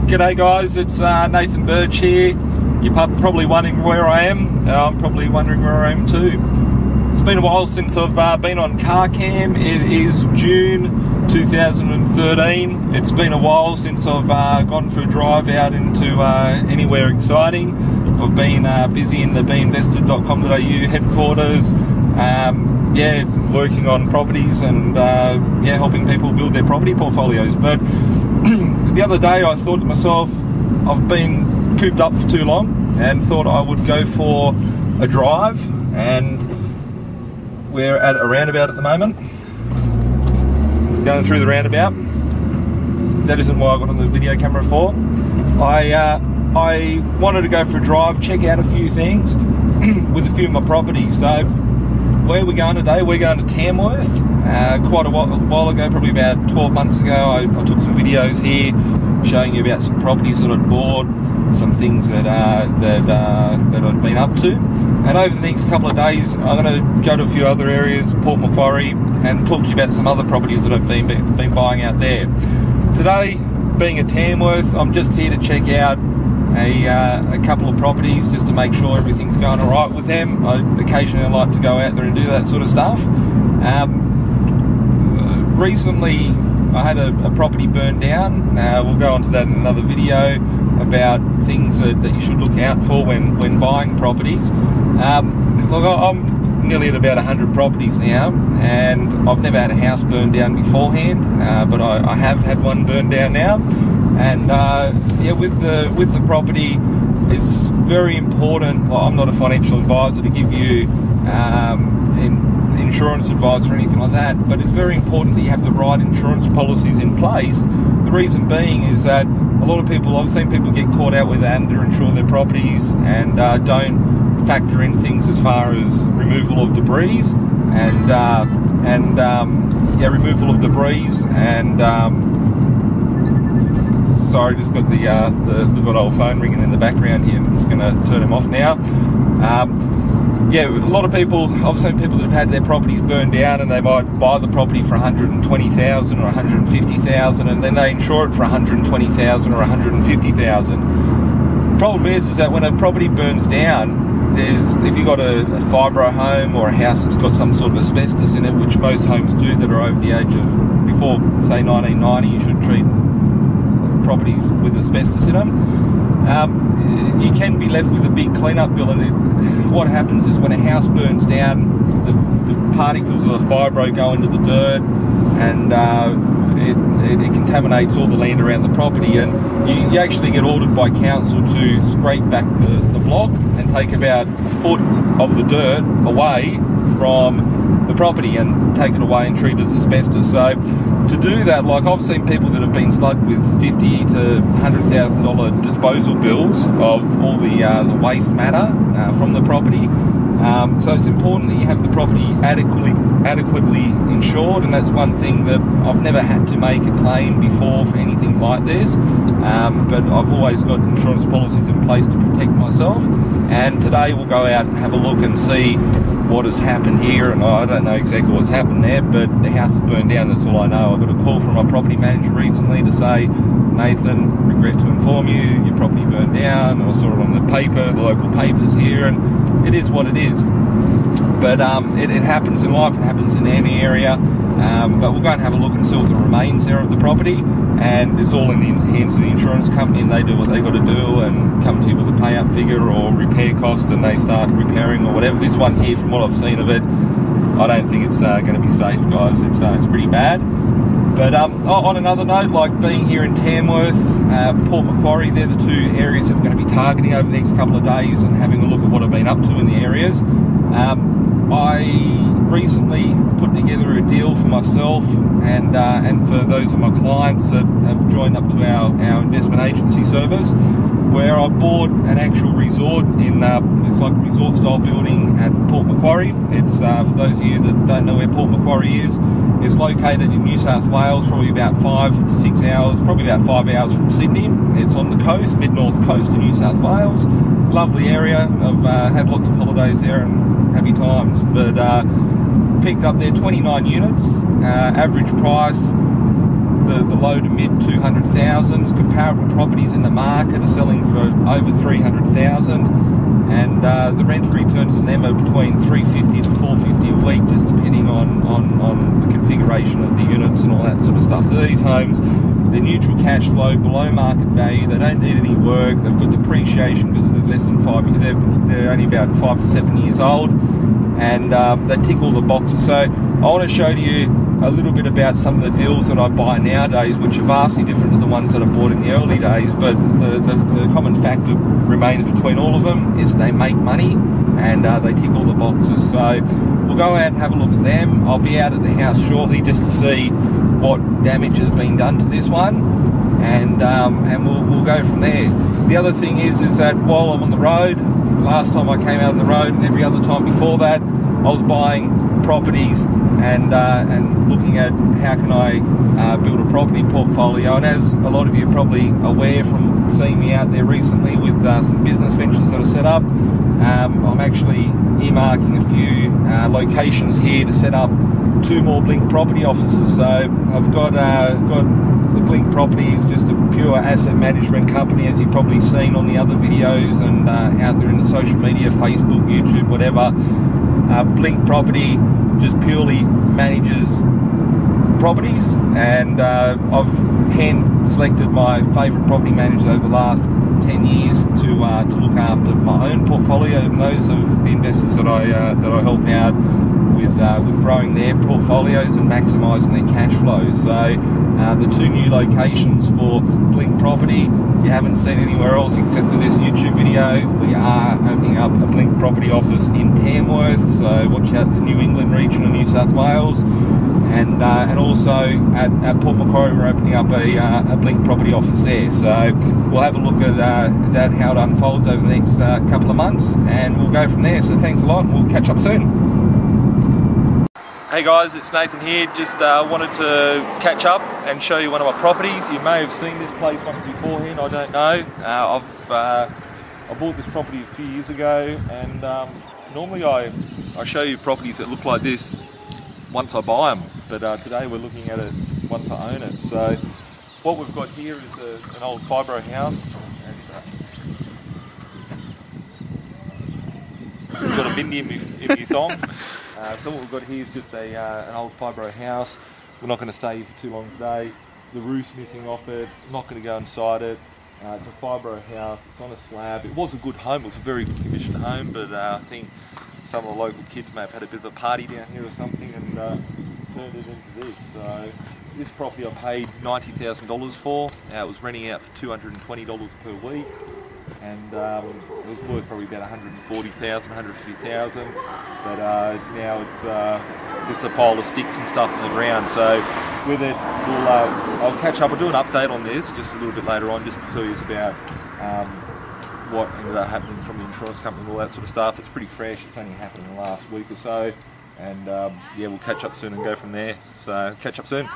G'day guys, it's Nathan Birch here. You're probably wondering where I am. I'm probably wondering where I am too. It's been a while since I've been on car cam. It is June 2013. It's been a while since I've gone for a drive out into anywhere exciting. I've been busy in the B.Invested.com.au headquarters, working on properties and helping people build their property portfolios. But the other day I thought to myself, I've been cooped up for too long and thought I would go for a drive, and we're at a roundabout at the moment. Going through the roundabout. That isn't why I got on the video camera for. I wanted to go for a drive, check out a few things with a few of my properties. So where we're going today, we're going to Tamworth. Quite a while ago, probably about 12 months ago, I took some videos here showing you about some properties that I'd bought, some things that I'd been up to. And over the next couple of days, I'm going to go to a few other areas, Port Macquarie, and talk to you about some other properties that I've been buying out there. Today, being at Tamworth, I'm just here to check out a couple of properties just to make sure everything's going all right with them. I occasionally like to go out there and do that sort of stuff. Recently, I had a property burned down. We'll go on to that in another video about things that you should look out for when buying properties. Look, I'm nearly at about 100 properties now, and I've never had a house burned down beforehand, but I have had one burned down now. And with the property, it's very important. Well, I'm not a financial advisor to give you insurance advice or anything like that, but it's very important that you have the right insurance policies in place. The reason being is that a lot of people, I've seen people get caught out where they underinsure their properties and don't factor in things as far as removal of debris and sorry, just got the good old phone ringing in the background here. I'm just going to turn them off now. A lot of people, I've seen people that have had their properties burned down and they might buy the property for $120,000 or $150,000, and then they insure it for $120,000 or $150,000. The problem is that when a property burns down, if you've got a fibro home or a house that's got some sort of asbestos in it, which most homes do that are over the age of, before say 1990, you should treat properties with asbestos in them. You can be left with a big cleanup bill, and what happens is when a house burns down, the particles of the fibro go into the dirt, and it contaminates all the land around the property, and you actually get ordered by council to scrape back the block and take about a foot of the dirt away from the property and take it away and treat it as asbestos. So to do that, like I've seen people that have been slugged with $50,000 to $100,000 disposal bills of all the waste matter from the property. So it's important that you have the property adequately insured, and that's one thing that I've never had to make a claim before for anything like this, but I've always got insurance policies in place to protect myself. And today we'll go out and have a look and see what has happened here, and I don't know exactly what's happened there, but the house is burned down, that's all I know. I got a call from my property manager recently to say, Nathan, regret to inform you, your property burned down. I saw it on the paper, the local papers here, and it is what it is. But it happens in life, it happens in any area, but we'll go and have a look and see what the remains there of the property, and it's all in the hands of the insurance company, and they do what they got to do and come to you with a payout figure or repair cost, and they start repairing or whatever. This one here, from what I've seen of it, I don't think it's going to be safe, guys. It's pretty bad. But on another note, like being here in Tamworth, Port Macquarie, they're the two areas that we're going to be targeting over the next couple of days and having a look at what I've been up to in the areas. I recently put together a deal for myself and for those of my clients that have joined up to our investment agency service, where I bought an actual resort in, it's like a resort style building at Port Macquarie. It's, for those of you that don't know where Port Macquarie is, it's located in New South Wales, probably about 5 to 6 hours, probably about 5 hours from Sydney. It's on the coast, mid-north coast of New South Wales. Lovely area. I've had lots of holidays there and happy times, but picked up there 29 units, average price the low to mid 200,000s. Comparable properties in the market are selling for over 300,000, and the rental returns on them are between 350 to 450 a week, just depending on the configuration of the units and all that sort of stuff. So these homes, they're neutral cash flow, below market value. They don't need any work. They've got depreciation because they're less than 5 years. They're only about 5 to 7 years old, and they tick all the boxes. So I want to show you a little bit about some of the deals that I buy nowadays, which are vastly different to the ones that I bought in the early days, but the common factor remains between all of them is they make money and they tick all the boxes. So we'll go out and have a look at them. I'll be out at the house shortly just to see what damage has been done to this one, and we'll go from there. The other thing is that while I'm on the road, last time I came out on the road and every other time before that, I was buying properties and looking at how can I build a property portfolio. And as a lot of you are probably aware from seeing me out there recently with some business ventures that are set up, I'm actually earmarking a few locations here to set up 2 more Blink property offices. So I've got the Blink Property is just a pure asset management company, as you've probably seen on the other videos and out there in the social media, Facebook, YouTube, whatever. Blink Property just purely manages properties, and I've hand selected my favourite property managers over the last 10 years to look after my own portfolio and those of the investors that I help out with growing their portfolios and maximising their cash flows. So the 2 new locations for Blink Property you haven't seen anywhere else except for this YouTube video. We are opening up a Blink property office in Tamworth, so watch out the New England region of New South Wales, and also at Port Macquarie we're opening up a Blink property office there. So we'll have a look at that, how it unfolds over the next couple of months, and we'll go from there. So thanks a lot, and we'll catch up soon. Hey guys, it's Nathan here. Just wanted to catch up and show you one of my properties. You may have seen this place once beforehand, I don't know. I bought this property a few years ago, and normally I show you properties that look like this once I buy them, but today we're looking at it once I own it. So what we've got here is an old fibro house, and we've got a bindi in my thong. So what we've got here is just an old fibro house. We're not going to stay here for too long today. The roof's missing off it. I'm not going to go inside it. It's a fibro house. It's on a slab. It was a good home. It was a very conditioned home, but I think some of the local kids may have had a bit of a party down here or something and turned it into this. So this property I paid $90,000 for. It was renting out for $220 per week. And it was worth probably about $140,000, $150,000, but now it's just a pile of sticks and stuff on the ground. So with it, I'll catch up. I'll do an update on this just a little bit later on, just to tell you about what ended up happening from the insurance company and all that sort of stuff. It's pretty fresh. It's only happened in the last week or so, and yeah, we'll catch up soon and go from there. So catch up soon.